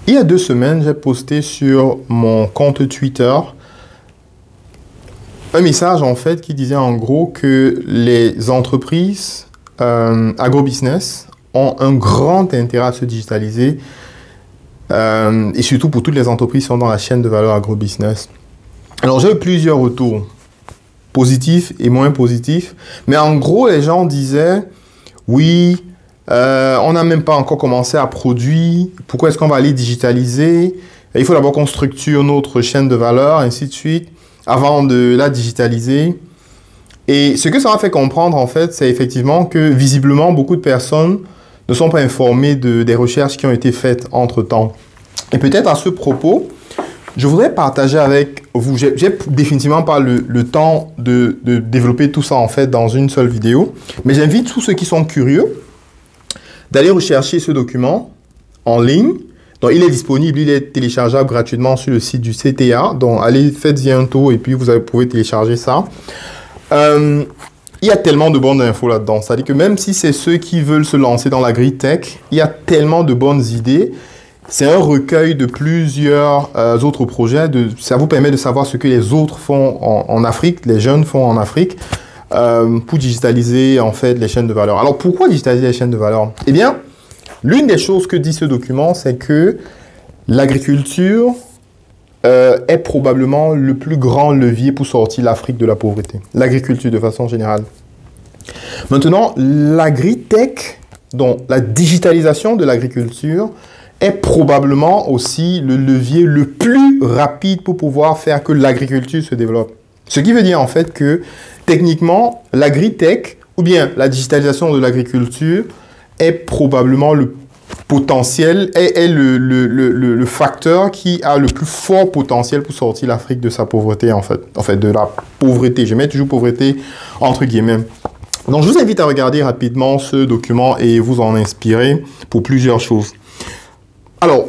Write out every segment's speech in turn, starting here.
Il y a 2 semaines, j'ai posté sur mon compte Twitter un message en fait qui disait en gros que les entreprises agrobusiness ont un grand intérêt à se digitaliser et surtout pour toutes les entreprises qui sont dans la chaîne de valeur agrobusiness. Alors j'ai eu plusieurs retours positifs et moins positifs, mais en gros les gens disaient oui, on n'a même pas encore commencé à produire, pourquoi est-ce qu'on va aller digitaliser? Il faut d'abord qu'on structure notre chaîne de valeur, ainsi de suite, avant de la digitaliser. Et ce que ça m'a fait comprendre, en fait, c'est effectivement que visiblement, beaucoup de personnes ne sont pas informées des recherches qui ont été faites entre-temps. Et peut-être à ce propos, je voudrais partager avec vous, j'ai définitivement pas le temps de développer tout ça, en fait, dans une seule vidéo, mais j'invite tous ceux qui sont curieux d'aller rechercher ce document en ligne. Donc, il est disponible, il est téléchargeable gratuitement sur le site du CTA. Donc, allez, faites-y un tour et puis vous pouvez télécharger ça. Il y a tellement de bonnes infos là-dedans. C'est-à-dire que même si c'est ceux qui veulent se lancer dans l'agri-tech, il y a tellement de bonnes idées. C'est un recueil de plusieurs autres projets. Ça vous permet de savoir ce que les autres font en Afrique, les jeunes font en Afrique, pour digitaliser en fait les chaînes de valeur. Alors, pourquoi digitaliser les chaînes de valeur? Eh bien, l'une des choses que dit ce document, c'est que l'agriculture est probablement le plus grand levier pour sortir l'Afrique de la pauvreté. L'agriculture de façon générale. Maintenant, l'agri-tech, donc la digitalisation de l'agriculture, est probablement aussi le levier le plus rapide pour pouvoir faire que l'agriculture se développe. Ce qui veut dire en fait que techniquement, l'agri-tech ou bien la digitalisation de l'agriculture est probablement le potentiel, est le facteur qui a le plus fort potentiel pour sortir l'Afrique de sa pauvreté, en fait, de la pauvreté. Je mets toujours pauvreté entre guillemets. Donc, je vous invite à regarder rapidement ce document et vous en inspirer pour plusieurs choses. Alors,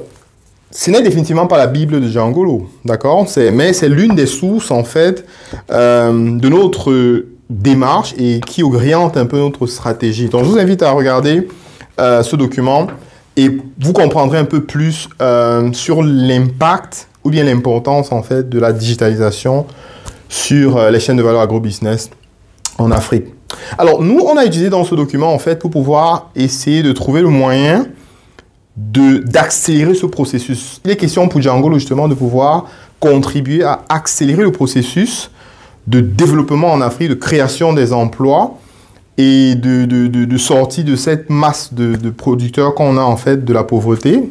ce n'est définitivement pas la Bible de Jean Golo, d'accord? Mais c'est l'une des sources, en fait, de notre démarche et qui oriente un peu notre stratégie. Donc, je vous invite à regarder ce document et vous comprendrez un peu plus sur l'impact ou bien l'importance, en fait, de la digitalisation sur les chaînes de valeur agrobusiness en Afrique. Alors, nous, on a utilisé dans ce document, en fait, pour pouvoir essayer de trouver le moyen d'accélérer ce processus. Il est question pour Django, justement, de pouvoir contribuer à accélérer le processus de développement en Afrique, de création des emplois et de sortie de cette masse de producteurs qu'on a, en fait, de la pauvreté,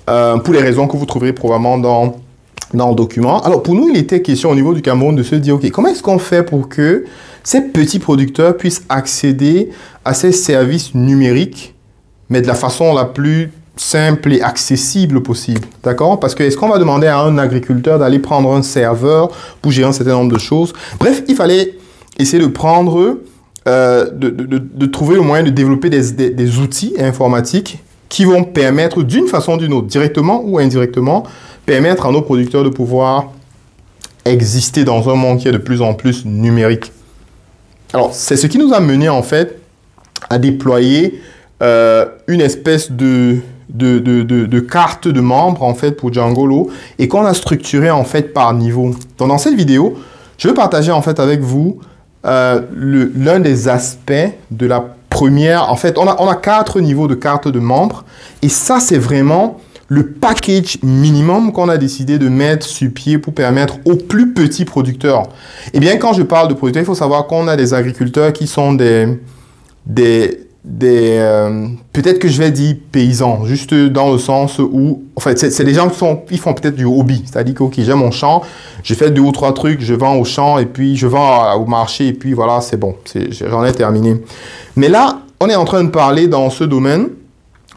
pour les raisons que vous trouverez probablement dans le document. Alors, pour nous, il était question au niveau du Cameroun de se dire, OK, comment est-ce qu'on fait pour que ces petits producteurs puissent accéder à ces services numériques, mais de la façon la plus simple et accessible possible, d'accord? Parce que est-ce qu'on va demander à un agriculteur d'aller prendre un serveur pour gérer un certain nombre de choses? Bref, il fallait essayer de prendre, de trouver le moyen de développer des outils informatiques qui vont permettre d'une façon ou d'une autre, directement ou indirectement, permettre à nos producteurs de pouvoir exister dans un monde qui est de plus en plus numérique. Alors, c'est ce qui nous a mené en fait à déployer une espèce de carte de membres en fait pour Djangolo et qu'on a structuré en fait par niveau. Donc, dans cette vidéo, je vais partager en fait avec vous l'un des aspects de la première. En fait, on a 4 niveaux de carte de membres et ça c'est vraiment le package minimum qu'on a décidé de mettre sur pied pour permettre aux plus petits producteurs. Eh bien, quand je parle de producteurs, il faut savoir qu'on a des agriculteurs qui sont peut-être que je vais dire paysans, juste dans le sens où, en fait, c'est des gens qui font peut-être du hobby. C'est-à-dire que, OK, j'ai mon champ, je fais 2 ou 3 trucs, je vends au champ et puis je vends au marché et puis voilà, c'est bon, j'en ai terminé. Mais là, on est en train de parler dans ce domaine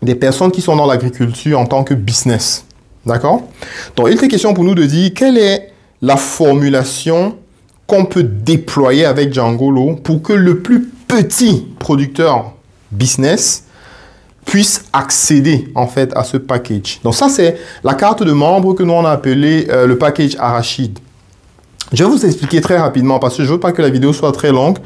des personnes qui sont dans l'agriculture en tant que business. D'accord? Donc, il était question pour nous de dire quelle est la formulation qu'on peut déployer avec Djangolo pour que le plus petit producteur business puisse accéder en fait à ce package. Donc, ça, c'est la carte de membres que nous on a appelé le package Arachide. Je vais vous expliquer très rapidement parce que je ne veux pas que la vidéo soit très longue.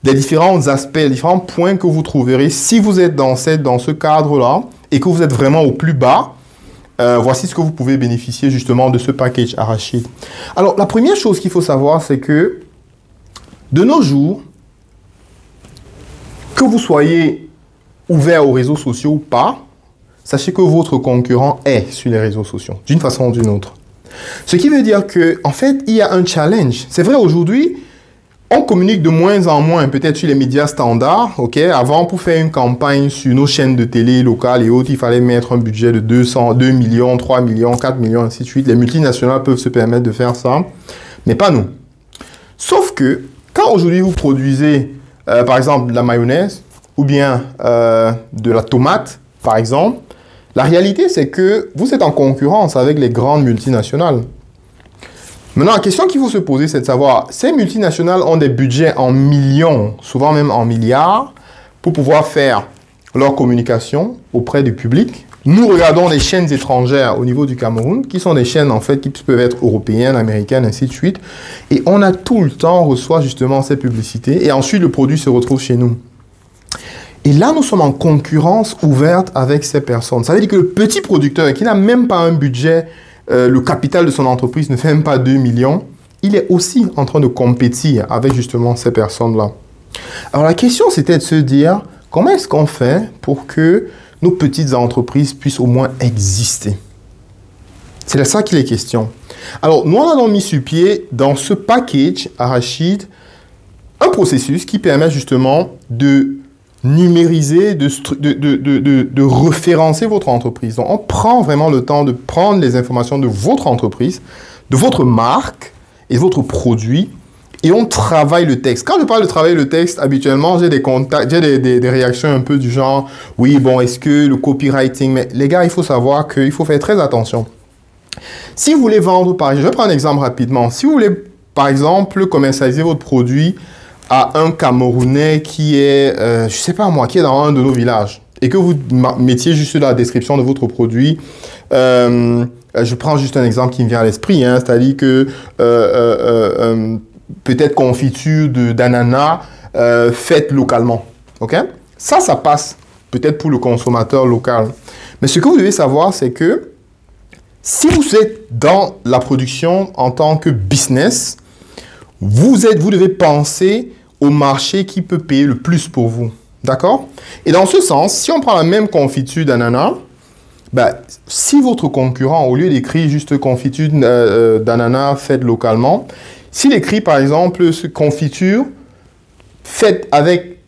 Des différents aspects, des différents points que vous trouverez si vous êtes dans ce cadre-là et que vous êtes vraiment au plus bas voici ce que vous pouvez bénéficier justement de ce package Arachide. Alors, la première chose qu'il faut savoir, c'est que de nos jours, que vous soyez ouvert aux réseaux sociaux ou pas, sachez que votre concurrent est sur les réseaux sociaux, d'une façon ou d'une autre. Ce qui veut dire que, en fait, il y a un challenge. C'est vrai, aujourd'hui, on communique de moins en moins, peut-être sur les médias standards, ok? Avant, pour faire une campagne sur nos chaînes de télé locales et autres, il fallait mettre un budget de 2 millions, 3 millions, 4 millions, ainsi de suite. Les multinationales peuvent se permettre de faire ça, mais pas nous. Sauf que, quand aujourd'hui vous produisez, par exemple, de la mayonnaise ou bien de la tomate, par exemple, la réalité, c'est que vous êtes en concurrence avec les grandes multinationales. Maintenant, la question qu'il faut se poser, c'est de savoir, ces multinationales ont des budgets en millions, souvent même en milliards, pour pouvoir faire leur communication auprès du public. Nous regardons les chaînes étrangères au niveau du Cameroun, qui sont des chaînes, en fait, qui peuvent être européennes, américaines, ainsi de suite. Et on a tout le temps, on reçoit justement ces publicités, et ensuite le produit se retrouve chez nous. Et là, nous sommes en concurrence ouverte avec ces personnes. Ça veut dire que le petit producteur qui n'a même pas un budget, le capital de son entreprise ne fait même pas 2 millions, il est aussi en train de compétir avec justement ces personnes-là. Alors la question, c'était de se dire, comment est-ce qu'on fait pour que nos petites entreprises puissent au moins exister? C'est de ça qu'il est question. Alors, nous, on a mis sur pied dans ce package Arachide un processus qui permet justement de numériser, de référencer votre entreprise. Donc, on prend vraiment le temps de prendre les informations de votre entreprise, de votre marque et de votre produit, et on travaille le texte. Quand je parle de travailler le texte, habituellement, j'ai des contacts, j'ai des réactions un peu du genre, oui, bon, est-ce que le copywriting, mais les gars, il faut savoir qu'il faut faire très attention. Si vous voulez vendre, par exemple, je vais prendre un exemple rapidement. Si vous voulez, par exemple, commercialiser votre produit à un Camerounais qui est, je sais pas moi, qui est dans un de nos villages, et que vous mettiez juste la description de votre produit, je prends juste un exemple qui me vient à l'esprit, hein, c'est-à-dire que peut-être confiture d'ananas faite localement, ok? Ça passe peut-être pour le consommateur local. Mais ce que vous devez savoir, c'est que si vous êtes dans la production en tant que business, vous devez penser au marché qui peut payer le plus pour vous. D'accord? Et dans ce sens, si on prend la même confiture d'ananas, ben, si votre concurrent, au lieu d'écrire juste confiture d'ananas faite localement, s'il écrit par exemple confiture faite avec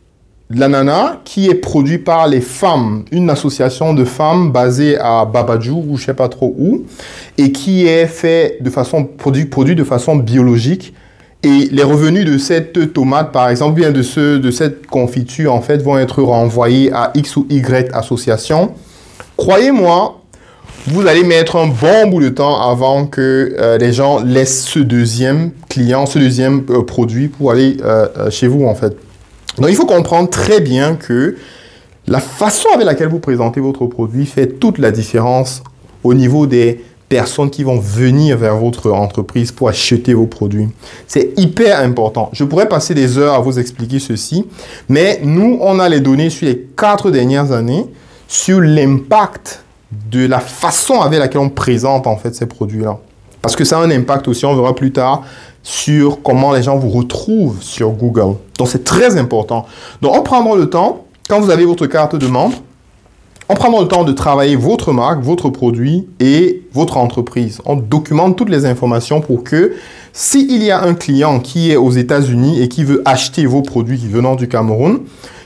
de l'ananas qui est produit par les femmes, une association de femmes basée à Babadjou ou je ne sais pas trop où, et qui est fait de façon, produit de façon biologique, et les revenus de cette tomate, par exemple, bien de cette confiture, en fait, vont être renvoyés à X ou Y association. Croyez-moi, vous allez mettre un bon bout de temps avant que les gens laissent ce deuxième client, ce deuxième produit pour aller chez vous, en fait. Donc, il faut comprendre très bien que la façon avec laquelle vous présentez votre produit fait toute la différence au niveau des personnes qui vont venir vers votre entreprise pour acheter vos produits. C'est hyper important. Je pourrais passer des heures à vous expliquer ceci, mais nous, on a les données sur les 4 dernières années sur l'impact de la façon avec laquelle on présente en fait ces produits-là. Parce que ça a un impact aussi, on verra plus tard, sur comment les gens vous retrouvent sur Google. Donc, c'est très important. Donc, on prendra le temps, quand vous avez votre carte de membre, on prendra le temps de travailler votre marque, votre produit et votre entreprise. On documente toutes les informations pour que s'il y a un client qui est aux États-Unis et qui veut acheter vos produits venant du Cameroun,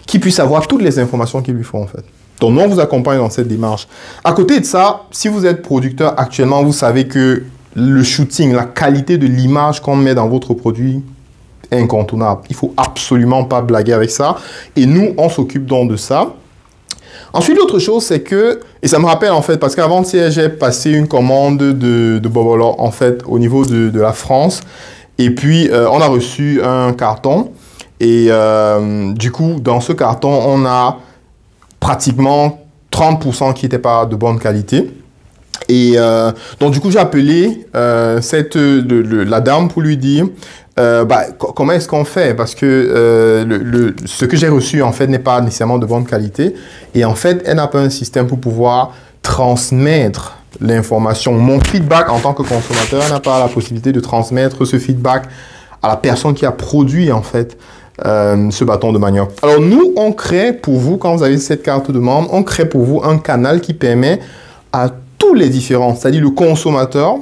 qu'il puisse avoir toutes les informations qu'il lui faut en fait. Donc, nous, on vous accompagne dans cette démarche. À côté de ça, si vous êtes producteur actuellement, vous savez que le shooting, la qualité de l'image qu'on met dans votre produit est incontournable. Il ne faut absolument pas blaguer avec ça. Et nous, on s'occupe donc de ça. Ensuite, l'autre chose, c'est que, et ça me rappelle en fait, parce qu'avant-hier, j'ai passé une commande de Bobolor en fait au niveau de la France. Et puis, on a reçu un carton. Et du coup, dans ce carton, on a pratiquement 30% qui n'étaient pas de bonne qualité. Et donc, du coup, j'ai appelé la dame pour lui dire comment est-ce qu'on fait? Parce que ce que j'ai reçu, en fait, n'est pas nécessairement de bonne qualité. Et en fait, elle n'a pas un système pour pouvoir transmettre l'information, mon feedback en tant que consommateur, n'a pas la possibilité de transmettre ce feedback à la personne qui a produit en fait ce bâton de manioc. Alors nous, on crée pour vous, quand vous avez cette carte de membre, on crée pour vous un canal qui permet à tous les différents, c'est-à-dire le consommateur,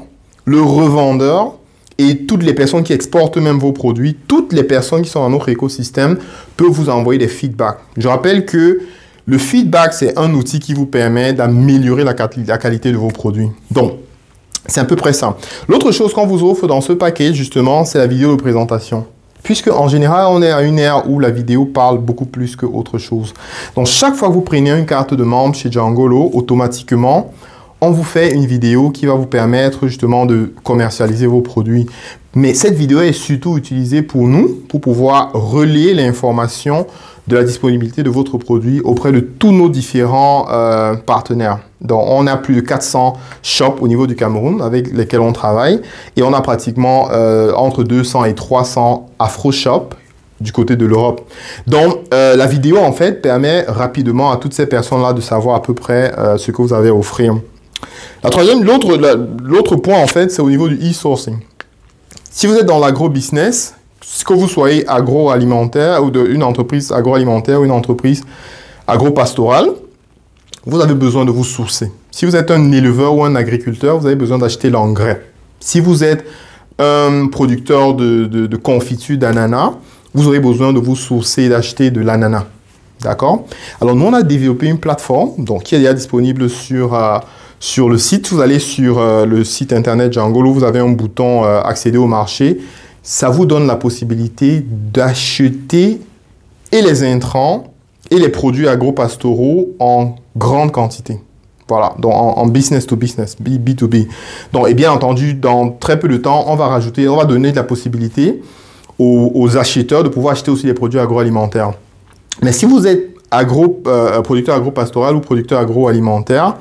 le revendeur et toutes les personnes qui exportent même vos produits, toutes les personnes qui sont dans notre écosystème peuvent vous envoyer des feedbacks. Je rappelle que le feedback, c'est un outil qui vous permet d'améliorer la qualité de vos produits. Donc, c'est à peu près ça. L'autre chose qu'on vous offre dans ce package, justement, c'est la vidéo de présentation. Puisque, en général, on est à une ère où la vidéo parle beaucoup plus qu'autre chose. Donc, chaque fois que vous prenez une carte de membre chez Djangolo, automatiquement, on vous fait une vidéo qui va vous permettre justement de commercialiser vos produits. Mais cette vidéo est surtout utilisée pour nous, pour pouvoir relayer l'information de la disponibilité de votre produit auprès de tous nos différents partenaires. Donc, on a plus de 400 shops au niveau du Cameroun avec lesquels on travaille et on a pratiquement entre 200 et 300 Afro Shops du côté de l'Europe. Donc, la vidéo, en fait, permet rapidement à toutes ces personnes-là de savoir à peu près ce que vous avez à offrir. L'autre point, en fait, c'est au niveau du e-sourcing. Si vous êtes dans l'agro-business, que vous soyez agroalimentaire ou une entreprise agroalimentaire ou une entreprise agro-pastorale, vous avez besoin de vous sourcer. Si vous êtes un éleveur ou un agriculteur, vous avez besoin d'acheter l'engrais. Si vous êtes un producteur de confiture d'ananas, vous aurez besoin de vous sourcer et d'acheter de l'ananas. D'accord? Alors, nous, on a développé une plateforme donc, qui est déjà disponible sur le site. Vous allez sur le site internet Djangolo, vous avez un bouton accéder au marché. Ça vous donne la possibilité d'acheter et les intrants et les produits agro-pastoraux en grande quantité. Voilà, donc en business to business, B2B. Donc, et bien entendu, dans très peu de temps, on va donner de la possibilité aux acheteurs de pouvoir acheter aussi les produits agroalimentaires. Mais si vous êtes producteur agro-pastoral ou producteur agroalimentaire,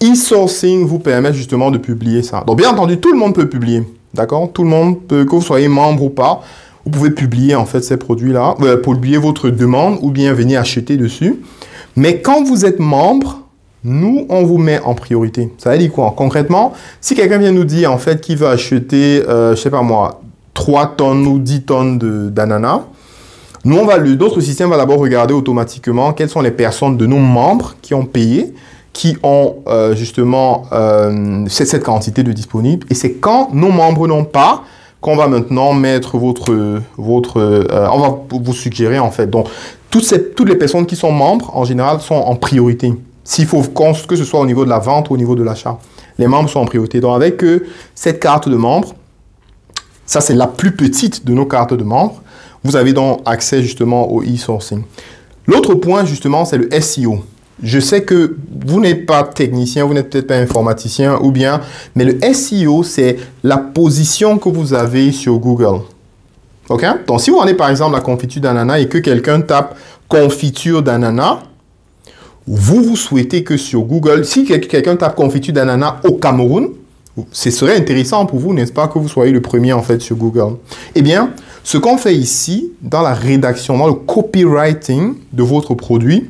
e-sourcing vous permet justement de publier ça. Donc, bien entendu, tout le monde peut publier. D'accord? Tout le monde peut, que vous soyez membre ou pas, vous pouvez publier en fait ces produits-là, publier votre demande ou bien venir acheter dessus. Mais quand vous êtes membre, nous, on vous met en priorité. Ça veut dire quoi? Concrètement, si quelqu'un vient nous dire en fait qu'il veut acheter, je sais pas moi, 3 tonnes ou 10 tonnes d'ananas, nous, notre système va d'abord regarder automatiquement quelles sont les personnes de nos membres qui ont payé, qui ont justement cette quantité de disponible. Et c'est quand nos membres n'ont pas qu'on va maintenant mettre on va vous suggérer en fait. Donc, toutes les personnes qui sont membres, en général, sont en priorité. S'il faut que ce soit au niveau de la vente ou au niveau de l'achat. Les membres sont en priorité. Donc, avec cette carte de membre, ça c'est la plus petite de nos cartes de membres, vous avez donc accès justement au e-sourcing. L'autre point justement, c'est le SEO. Je sais que vous n'êtes pas technicien, vous n'êtes peut-être pas informaticien ou bien, mais le SEO, c'est la position que vous avez sur Google. OK? Donc, si vous prenez par exemple la confiture d'ananas et que quelqu'un tape confiture d'ananas, vous souhaitez que sur Google, si quelqu'un tape confiture d'ananas au Cameroun, ce serait intéressant pour vous, n'est-ce pas, que vous soyez le premier en fait sur Google. Eh bien, ce qu'on fait ici, dans la rédaction, dans le copywriting de votre produit,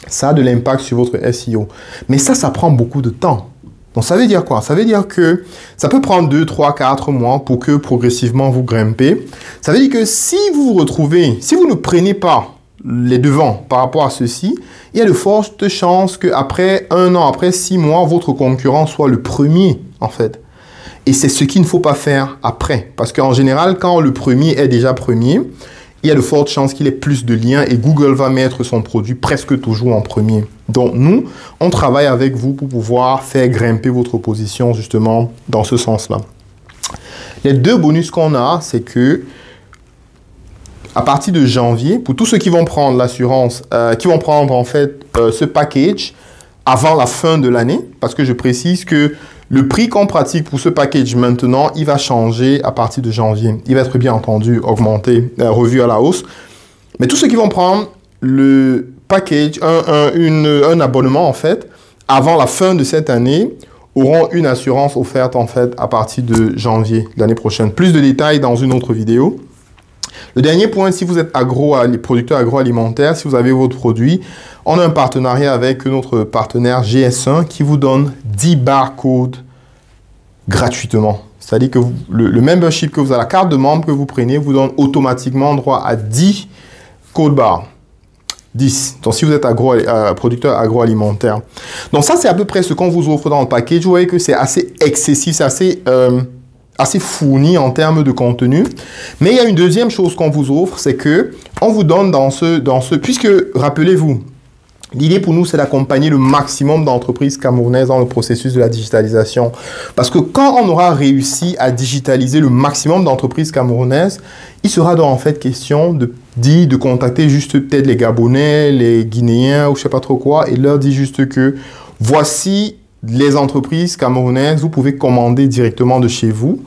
ça a de l'impact sur votre SEO. Mais ça prend beaucoup de temps. Donc, ça veut dire quoi? Ça veut dire que ça peut prendre 2, 3, 4 mois pour que progressivement vous grimpez. Ça veut dire que si vous ne prenez pas les devants par rapport à ceci, il y a de fortes chances qu'après 1 an, après 6 mois, votre concurrent soit le premier, en fait. Et c'est ce qu'il ne faut pas faire après. Parce qu'en général, quand le premier est déjà premier, il y a de fortes chances qu'il ait plus de liens et Google va mettre son produit presque toujours en premier. Donc, nous, on travaille avec vous pour pouvoir faire grimper votre position justement dans ce sens-là. Les 2 bonus qu'on a, c'est que à partir de janvier, pour tous ceux qui vont prendre l'assurance, qui vont prendre en fait ce package avant la fin de l'année, parce que je précise que le prix qu'on pratique pour ce package maintenant, il va changer à partir de janvier. Il va être bien entendu augmenté, revu à la hausse. Mais tous ceux qui vont prendre le package, un abonnement en fait, avant la fin de cette année, auront une assurance offerte en fait à partir de janvier l'année prochaine. Plus de détails dans une autre vidéo. Le dernier point, si vous êtes producteur agroalimentaire, si vous avez votre produit, on a un partenariat avec notre partenaire GS1 qui vous donne 10 barcodes gratuitement. C'est-à-dire que le membership que vous avez, la carte de membre que vous prenez, vous donne automatiquement droit à 10 codes barres. 10. Donc, si vous êtes producteur agroalimentaire. Donc, ça, c'est à peu près ce qu'on vous offre dans le package. Vous voyez que c'est assez excessif, c'est assez fourni en termes de contenu. Mais il y a une deuxième chose qu'on vous offre, c'est que on vous donne puisque, rappelez-vous, l'idée pour nous, c'est d'accompagner le maximum d'entreprises camerounaises dans le processus de la digitalisation. Parce que quand on aura réussi à digitaliser le maximum d'entreprises camerounaises, il sera donc en fait question de contacter juste peut-être les Gabonais, les Guinéens ou je sais pas trop quoi et leur dire juste que voici les entreprises camerounaises, vous pouvez commander directement de chez vous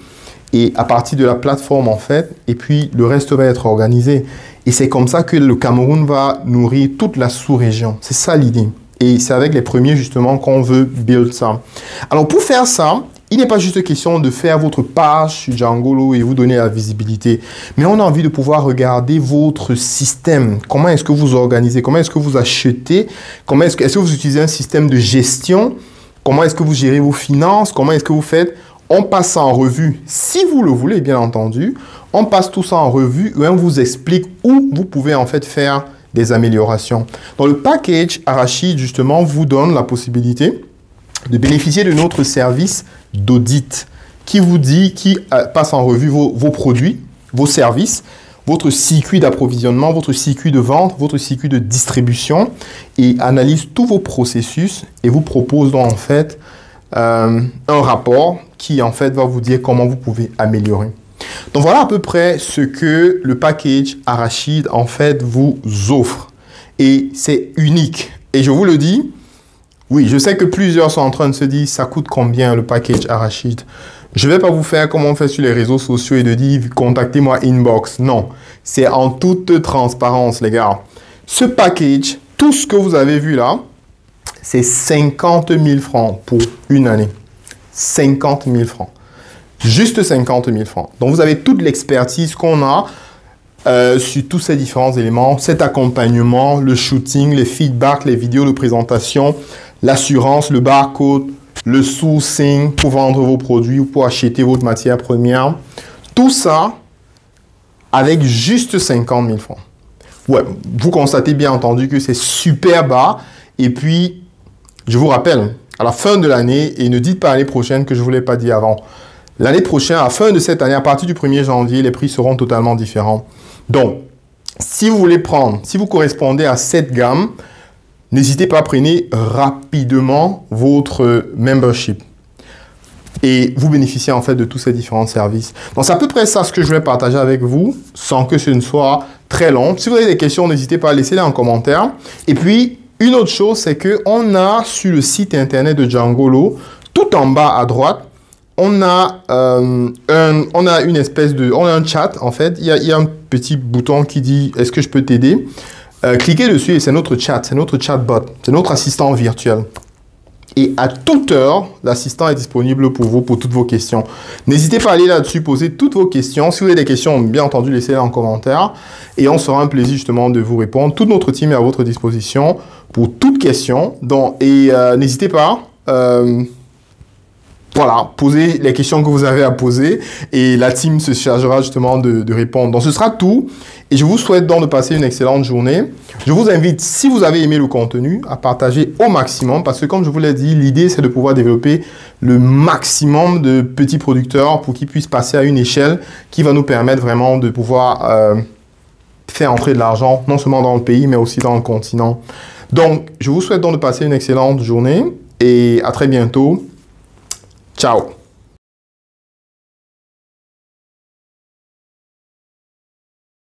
et à partir de la plateforme en fait, et puis le reste va être organisé. Et c'est comme ça que le Cameroun va nourrir toute la sous-région. C'est ça l'idée. Et c'est avec les premiers justement qu'on veut build ça. Alors pour faire ça, il n'est pas juste question de faire votre page sur Djangolo et vous donner la visibilité. Mais on a envie de pouvoir regarder votre système. Comment est-ce que vous organisez? Comment est-ce que vous achetez? Est-ce que vous utilisez un système de gestion? Comment est-ce que vous gérez vos finances? Comment est-ce que vous faites? On passe ça en revue, si vous le voulez, bien entendu. On passe tout ça en revue et on vous explique où vous pouvez en fait faire des améliorations. Donc, le package Arachide, justement, vous donne la possibilité de bénéficier de notre service d'audit qui passe en revue vos produits, vos services, votre circuit d'approvisionnement, votre circuit de vente, votre circuit de distribution et analyse tous vos processus et vous propose donc en fait un rapport qui en fait va vous dire comment vous pouvez améliorer. Donc voilà à peu près ce que le package Arachide en fait vous offre. Et c'est unique. Et je vous le dis, oui, je sais que plusieurs sont en train de se dire ça coûte combien le package Arachide. Je ne vais pas vous faire comme on fait sur les réseaux sociaux et de dire contactez-moi inbox. Non, c'est en toute transparence les gars. Ce package, tout ce que vous avez vu là, c'est 50 000 francs pour une année. 50 000 francs. Juste 50 000 francs. Donc, vous avez toute l'expertise qu'on a sur tous ces différents éléments. Cet accompagnement, le shooting, les feedbacks, les vidéos de présentation, l'assurance, le barcode, le sourcing pour vendre vos produits ou pour acheter votre matière première. Tout ça avec juste 50 000 francs. Ouais, vous constatez bien entendu que c'est super bas. Et puis, je vous rappelle, à la fin de l'année, et ne dites pas l'année prochaine que je ne vous l'ai pas dit avant. L'année prochaine, à la fin de cette année, à partir du 1er janvier, les prix seront totalement différents. Donc, si vous voulez prendre, si vous correspondez à cette gamme, n'hésitez pas à prendre rapidement votre membership. Et vous bénéficiez en fait de tous ces différents services. Donc, c'est à peu près ça ce que je vais partager avec vous, sans que ce ne soit très long. Si vous avez des questions, n'hésitez pas à laisser-les en commentaire. Et puis, une autre chose, c'est qu'on a sur le site internet de Djangolo, tout en bas à droite, on a une espèce de... On a un chat, en fait. Il y a un petit bouton qui dit « Est-ce que je peux t'aider ?» Cliquez dessus et c'est notre chat, c'est notre chatbot, c'est notre assistant virtuel. Et à toute heure, l'assistant est disponible pour vous, pour toutes vos questions. N'hésitez pas à aller là-dessus, poser toutes vos questions. Si vous avez des questions, bien entendu, laissez-les en commentaire. Et on sera un plaisir justement de vous répondre. Toute notre team est à votre disposition pour toutes questions. Donc, n'hésitez pas, voilà, posez les questions que vous avez à poser et la team se chargera justement de répondre. Donc, ce sera tout. Et je vous souhaite donc de passer une excellente journée. Je vous invite, si vous avez aimé le contenu, à partager au maximum parce que comme je vous l'ai dit, l'idée c'est de pouvoir développer le maximum de petits producteurs pour qu'ils puissent passer à une échelle qui va nous permettre vraiment de pouvoir faire entrer de l'argent, non seulement dans le pays, mais aussi dans le continent. Donc, je vous souhaite donc de passer une excellente journée et à très bientôt. Ciao!